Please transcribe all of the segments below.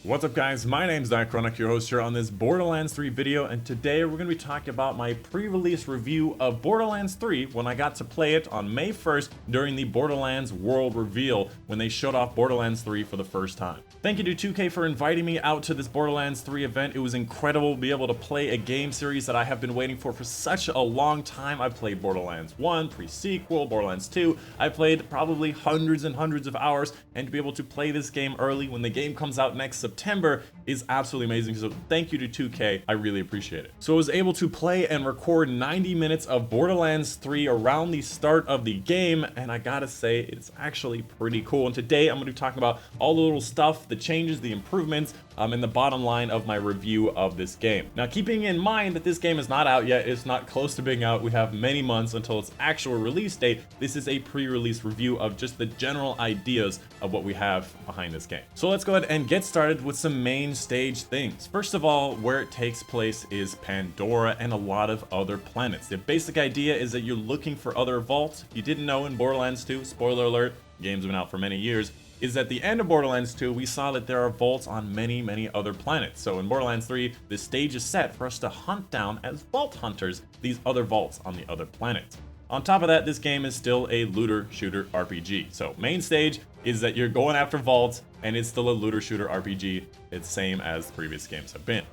What's up guys, my name's Dychronic, your host here on this Borderlands 3 video, and today we're going to be talking about my pre-release review of Borderlands 3 when I got to play it on May 1st during the Borderlands World Reveal when they showed off Borderlands 3 for the first time. Thank you to 2K for inviting me out to this Borderlands 3 event. It was incredible to be able to play a game series that I have been waiting for such a long time. I played Borderlands 1, pre-sequel, Borderlands 2. I played probably hundreds and hundreds of hours, and to be able to play this game early when the game comes out next September is absolutely amazing. So thank you to 2K, I really appreciate it. So I was able to play and record 90 minutes of Borderlands 3 around the start of the game, and I gotta say it's actually pretty cool. And today I'm going to be talking about all the little stuff, the changes, the improvements, and the bottom line of my review of this game. Now, keeping in mind that this game is not out yet, it's not close to being out, we have many months until its actual release date, this is a pre-release review of just the general ideas of what we have behind this game. So let's go ahead and get started with some main stage things. First of all, where it takes place is Pandora and a lot of other planets. The basic idea is that you're looking for other vaults. If you didn't know, in Borderlands 2, spoiler alert, the game's been out for many years, is at the end of Borderlands 2, we saw that there are vaults on many other planets. So in Borderlands 3, the stage is set for us to hunt down, as vault hunters, these other vaults on the other planets. On top of that, this game is still a looter shooter RPG. So main stage is that you're going after vaults, and it's still a looter shooter RPG. It's same as previous games have been.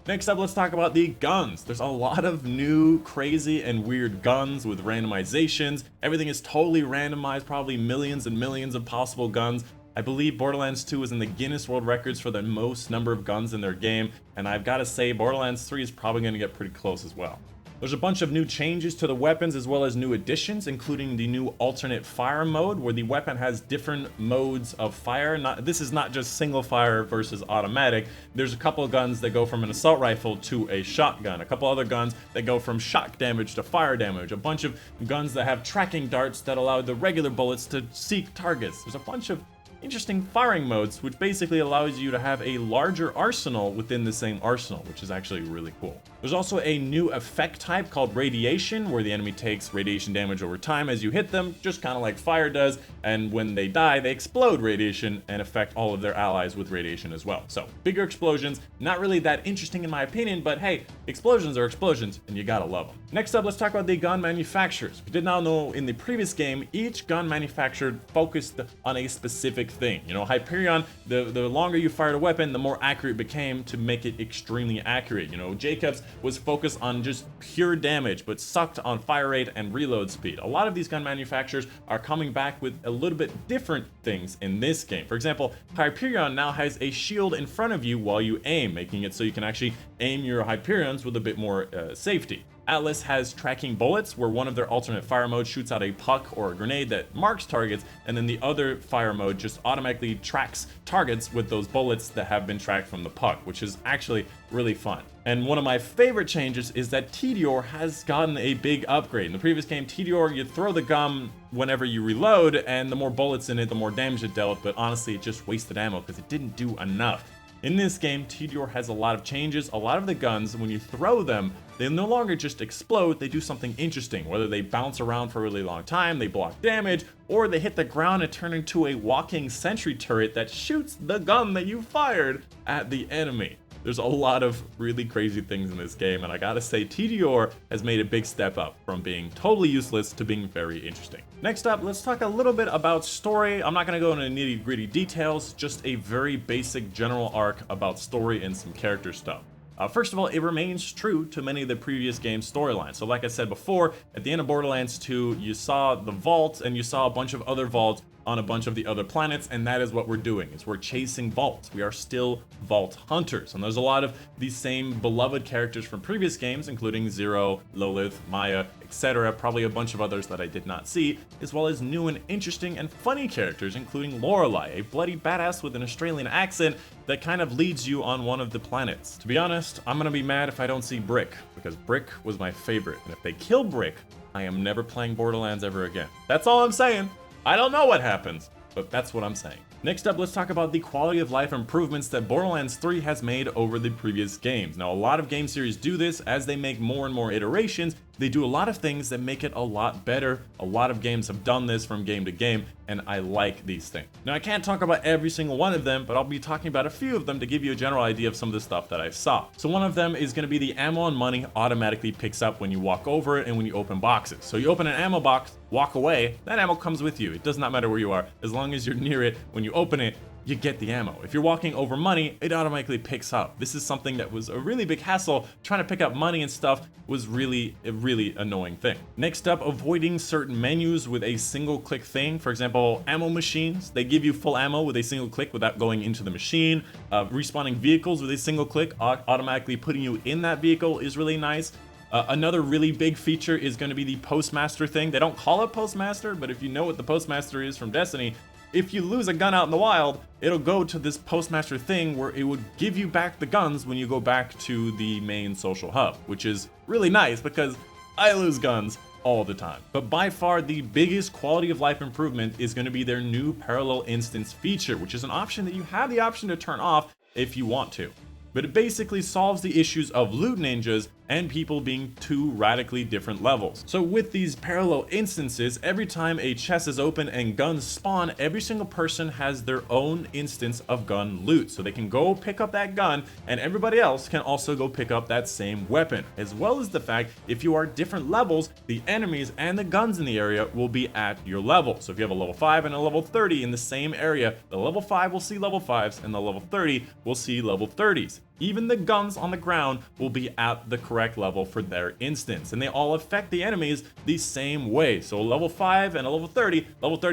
Next up, let's talk about the guns. There's a lot of new, crazy, and weird guns with randomizations. Everything is totally randomized, probably millions and millions of possible guns. I believe Borderlands 2 is in the Guinness World Records for the most number of guns in their game, and I've got to say Borderlands 3 is probably going to get pretty close as well. There's a bunch of new changes to the weapons as well as new additions, including the new alternate fire mode where the weapon has different modes of fire. This is not just single fire versus automatic. There's a couple of guns that go from an assault rifle to a shotgun, a couple other guns that go from shock damage to fire damage, a bunch of guns that have tracking darts that allow the regular bullets to seek targets. There's a bunch of interesting firing modes, which basically allows you to have a larger arsenal within the same arsenal, which is actually really cool. There's also a new effect type called radiation, where the enemy takes radiation damage over time as you hit them, just kind of like fire does, and when they die, they explode radiation and affect all of their allies with radiation as well. So, bigger explosions, not really that interesting in my opinion, but hey, explosions are explosions, and you gotta love them. Next up, let's talk about the gun manufacturers. If you did not know, in the previous game, each gun manufacturer focused on a specific thing. You know, Hyperion, the longer you fired a weapon, the more accurate it became to make it extremely accurate. You know, Jacobs was focused on just pure damage, but sucked on fire rate and reload speed. A lot of these gun manufacturers are coming back with a little bit different things in this game. For example, Hyperion now has a shield in front of you while you aim, making it so you can actually aim your Hyperions with a bit more safety. Atlas has tracking bullets, where one of their alternate fire modes shoots out a puck or a grenade that marks targets, and then the other fire mode just automatically tracks targets with those bullets that have been tracked from the puck, which is actually really fun. And one of my favorite changes is that Tediore has gotten a big upgrade. In the previous game, Tediore, you throw the gun whenever you reload, and the more bullets in it, the more damage it dealt, but honestly, it just wasted ammo because it didn't do enough. In this game, Tediore has a lot of changes. A lot of the guns, when you throw them, they no longer just explode, they do something interesting. Whether they bounce around for a really long time, they block damage, or they hit the ground and turn into a walking sentry turret that shoots the gun that you fired at the enemy. There's a lot of really crazy things in this game, and I gotta say, Tediore has made a big step up from being totally useless to being very interesting. Next up, let's talk a little bit about story. I'm not gonna go into nitty-gritty details, just a very basic general arc about story and some character stuff. First of all, it remains true to many of the previous game's storylines. So like I said before, at the end of Borderlands 2, you saw the vault and you saw a bunch of other vaults on a bunch of the other planets, and that is what we're doing, is we're chasing vaults. We are still vault hunters, and there's a lot of these same beloved characters from previous games, including Zero, Lilith, Maya, etc., probably a bunch of others that I did not see, as well as new and interesting and funny characters, including Lorelei, a bloody badass with an Australian accent that kind of leads you on one of the planets. To be honest, I'm gonna be mad if I don't see Brick, because Brick was my favorite, and if they kill Brick, I am never playing Borderlands ever again. That's all I'm saying. I don't know what happens, but that's what I'm saying. Next up, let's talk about the quality of life improvements that Borderlands 3 has made over the previous games. Now, a lot of game series do this as they make more and more iterations. They do a lot of things that make it a lot better. A lot of games have done this from game to game, and I like these things. Now I can't talk about every single one of them, but I'll be talking about a few of them to give you a general idea of some of the stuff that I saw. So one of them is going to be the ammo and money automatically picks up when you walk over it and when you open boxes. So you open an ammo box, walk away, that ammo comes with you. It does not matter where you are, as long as you're near it when you open it, you get the ammo. If you're walking over money, it automatically picks up. This is something that was a really big hassle. Trying to pick up money and stuff was really a really annoying thing. Next up, avoiding certain menus with a single click thing. For example, ammo machines. They give you full ammo with a single click without going into the machine. Respawning vehicles with a single click, automatically putting you in that vehicle is really nice. Another really big feature is going to be the postmaster thing. They don't call it postmaster, but if you know what the postmaster is from Destiny, if you lose a gun out in the wild, it'll go to this postmaster thing where it would give you back the guns when you go back to the main social hub, which is really nice because I lose guns all the time. But by far the biggest quality of life improvement is going to be their new parallel instance feature, which is an option that you have the option to turn off if you want to. But it basically solves the issues of loot ninjas and people being two radically different levels. So with these parallel instances, every time a chest is open and guns spawn, every single person has their own instance of gun loot. So they can go pick up that gun and everybody else can also go pick up that same weapon. As well as the fact, if you are different levels, the enemies and the guns in the area will be at your level. So if you have a level 5 and a level 30 in the same area, the level 5 will see level 5s and the level 30 will see level 30s. Even the guns on the ground will be at the correct level for their instance, and they all affect the enemies the same way. So a level 5 and a level 30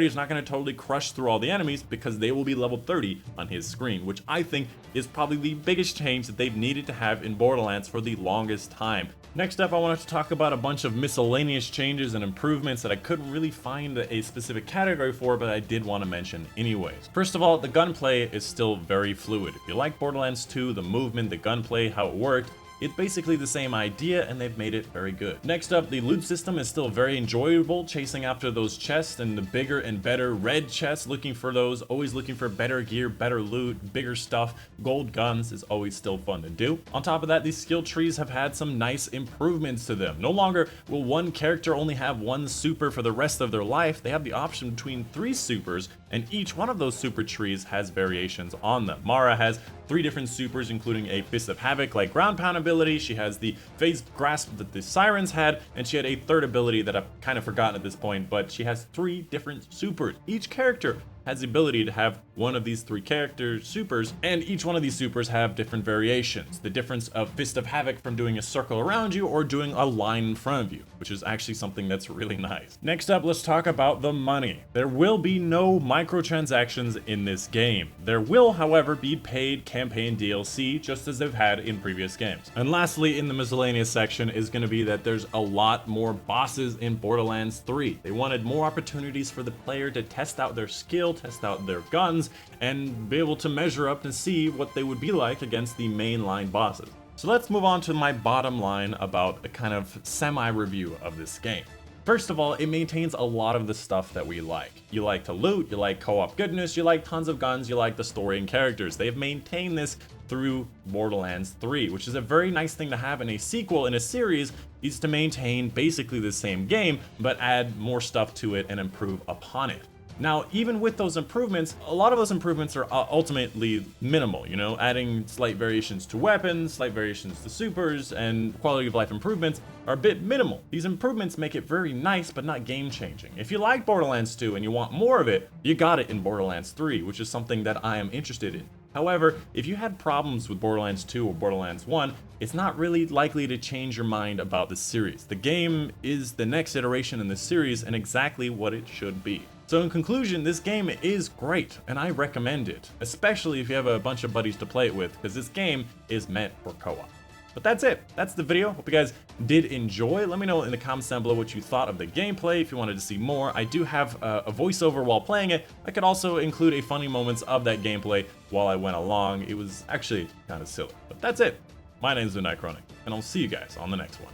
is not going to totally crush through all the enemies because they will be level 30 on his screen, which I think is probably the biggest change that they've needed to have in Borderlands for the longest time. Next up, I wanted to talk about a bunch of miscellaneous changes and improvements that I couldn't really find a specific category for, but I did want to mention anyways. First of all, the gunplay is still very fluid. If you like Borderlands 2, the movement, the gunplay, how it worked, it's basically the same idea and they've made it very good. Next up, the loot system is still very enjoyable, chasing after those chests and the bigger and better red chests, looking for those, always looking for better gear, better loot, bigger stuff. Gold guns is always still fun to do. On top of that, these skill trees have had some nice improvements to them. No longer will one character only have one super for the rest of their life. They have the option between 3 supers, and each one of those super trees has variations on them. Mara has 3 different supers, including a Fist of Havoc like ground pound ability. She has the phase grasp that the Sirens had, and she had a third ability that I've kind of forgotten at this point, but she has 3 different supers. Each character has the ability to have one of these 3 character supers, and each one of these supers have different variations. The difference of Fist of Havoc from doing a circle around you or doing a line in front of you, which is actually something that's really nice. Next up, let's talk about the money. There will be no microtransactions in this game. There will, however, be paid campaign DLC, just as they've had in previous games. And lastly, in the miscellaneous section is going to be that there's a lot more bosses in Borderlands 3. They wanted more opportunities for the player to test out their skill, test out their guns, and be able to measure up and see what they would be like against the mainline bosses. So let's move on to my bottom line about a kind of semi-review of this game. First of all, it maintains a lot of the stuff that we like. You like to loot, you like co-op goodness, you like tons of guns, you like the story and characters. They've maintained this through Borderlands 3, which is a very nice thing to have in a sequel in a series, is to maintain basically the same game, but add more stuff to it and improve upon it. Now, even with those improvements, a lot of those improvements are ultimately minimal, you know, adding slight variations to weapons, slight variations to supers, and quality of life improvements are a bit minimal. These improvements make it very nice, but not game-changing. If you like Borderlands 2 and you want more of it, you got it in Borderlands 3, which is something that I am interested in. However, if you had problems with Borderlands 2 or Borderlands 1, it's not really likely to change your mind about the series. The game is the next iteration in the series and exactly what it should be. So in conclusion, this game is great, and I recommend it, especially if you have a bunch of buddies to play it with, because this game is meant for co-op. But that's it. That's the video. Hope you guys did enjoy. Let me know in the comments down below what you thought of the gameplay. If you wanted to see more, I do have a voiceover while playing it. I could also include a funny moments of that gameplay while I went along. It was actually kind of silly. But that's it. My name is Dychronic, and I'll see you guys on the next one.